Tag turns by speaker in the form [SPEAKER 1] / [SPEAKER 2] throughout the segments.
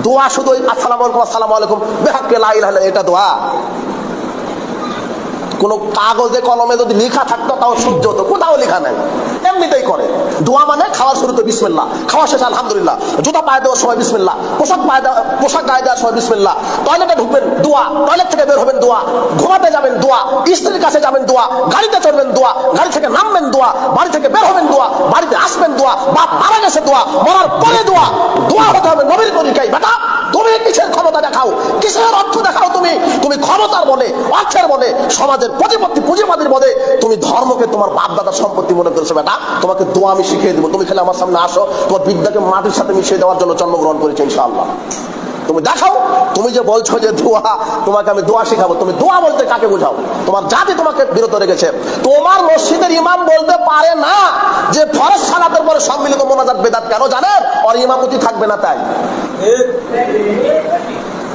[SPEAKER 1] দোয়া শুধু আসসালামু আলাইকুম আসসালামু আলাইকুম বিহাক্কে লা ইলাহা ইল্লাল্লাহ এটা দোয়া? কোন কাগজে কলমে যদি লেখা থাকতো তাও সহ্য হতো, কোথাও লেখা নেই, এমনিতেই করে। দোয়া মানে খাওয়ার শুরুতে বিসমিল্লাহ, খাওয়া শেষে আলহামদুলিল্লাহ, জুতা পায়ে দেওয়ার সময় বিসমিল্লাহ, পোশাক গায়ে দেওয়ার সময় বিসমিল্লাহ, টয়লেটে ঢুকবেন দোয়া, টয়লেট থেকে বের হবেন দোয়া, ঘুমাতে যাবেন দোয়া, স্ত্রীর কাছে যাবেন দোয়া, গাড়িতে চড়বেন দোয়া, গাড়ি থেকে নামবেন দোয়া, বাড়ি থেকে বের হবেন দোয়া, বাড়িতে আসবেন দোয়া, বাপ মারা গেছে দোয়া, মরার পরে দোয়া। দোয়া হতে হবে নবীর তরিকায়। বেটা তুমি কিসের ক্ষমতা দেখাও, কিসের অর্থ দেখাও? তুমি ক্ষমতার বলে, অর্থের বলে, সমাজের প্রতিপত্তি পুঁজিবাদীর বলে তুমি ধর্মকে তোমার বাপ দাদার সম্পত্তি মনে করেছো। বেটা তোমাকে দোয়া আমি শিখিয়ে দেবো, তুমি খেলে আমার সামনে আসো, তোমার বিদ্যাকে মাটির সাথে মিশিয়ে দেওয়ার জন্য জন্মগ্রহণ করেছে ইনশাআল্লাহ। তুমি দেখাও, তুমি যে বলছো যে দোয়া, তোমাকে আমি দোয়া শিখাবো, তুমি দোয়া বলতে কাকে বোঝাও? তোমার জাতি তোমাকে বিরত রেখেছে। তোমার মসজিদের ইমাম বলতে পারে না যে ফরজ সালাতের পরে সম্মিলিত মোনাজাত বেদাত, কেন জানেন? আর ইমামতি থাকবে না তাই।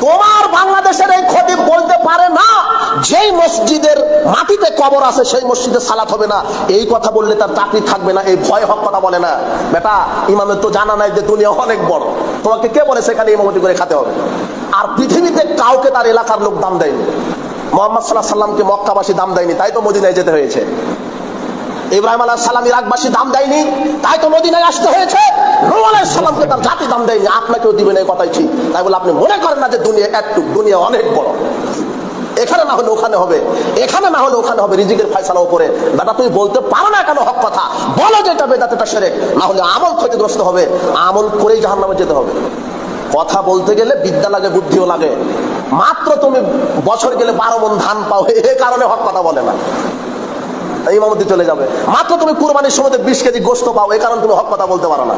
[SPEAKER 1] তোমার বাংলাদেশের এই খতিব বলতে পারে না যেই মসজিদের মাটিতে কবর আছে সেই মসজিদে সালাত হবে না, এই কথা বললে তার চাকরি থাকবে না, এই ভয় হক কথা বলে না। বেটা ইমামের তো জানা নাই যে দুনিয়া অনেক বড়, তোমাকে কে বলে সেখানে ইমামতি করে খেতে হবে? আর পৃথিবীতে কাউকে তার এলাকার লোক দাম দেয়নি। মুহাম্মদ সাল্লাল্লাহু আলাইহি সাল্লামকে মক্কাবাসী দাম দেয়নি, তাই তো মদিনায় যেতে হয়েছে। ইব্রাহিম আলাইহিস সালাম ইরাকবাসী দাম দেয়নি, তাই তো মদিনায় আসতে হয়েছে। নূহ আলাইহিস সালামকে তার জাতি দাম দেয়নি, আপনাকেও দিবেন এই কথাই ঠিক। তাই বলে আপনি মনে করেন না যে দুনিয়া একটু, দুনিয়া অনেক বড়, এখানে না হলে ওখানে হবে, এখানে না হলে ওখানে হবে, রিজিকের ফয়সালা উপরে। বেটা তুমি বলতে পারো না কেন হক কথা? বলো যে এটা বেদাত, এটা শিরক, না হলে আমল ক্ষতিগ্রস্ত হবে, আমল করেই জাহান্নামে যেতে হবে। কথা বলতে গেলে বিদ্যা লাগে, বুদ্ধিও লাগে। মাত্র তুমি বছর গেলে 12 মণ ধান পাও, এই কারণে হক কথা বলে না, ইমামতি চলে যাবে। মাত্র তুমি কুরবানির সময় 20 কেজি গোশত পাও, এই কারণে তুমি হক কথা বলতে পারো না।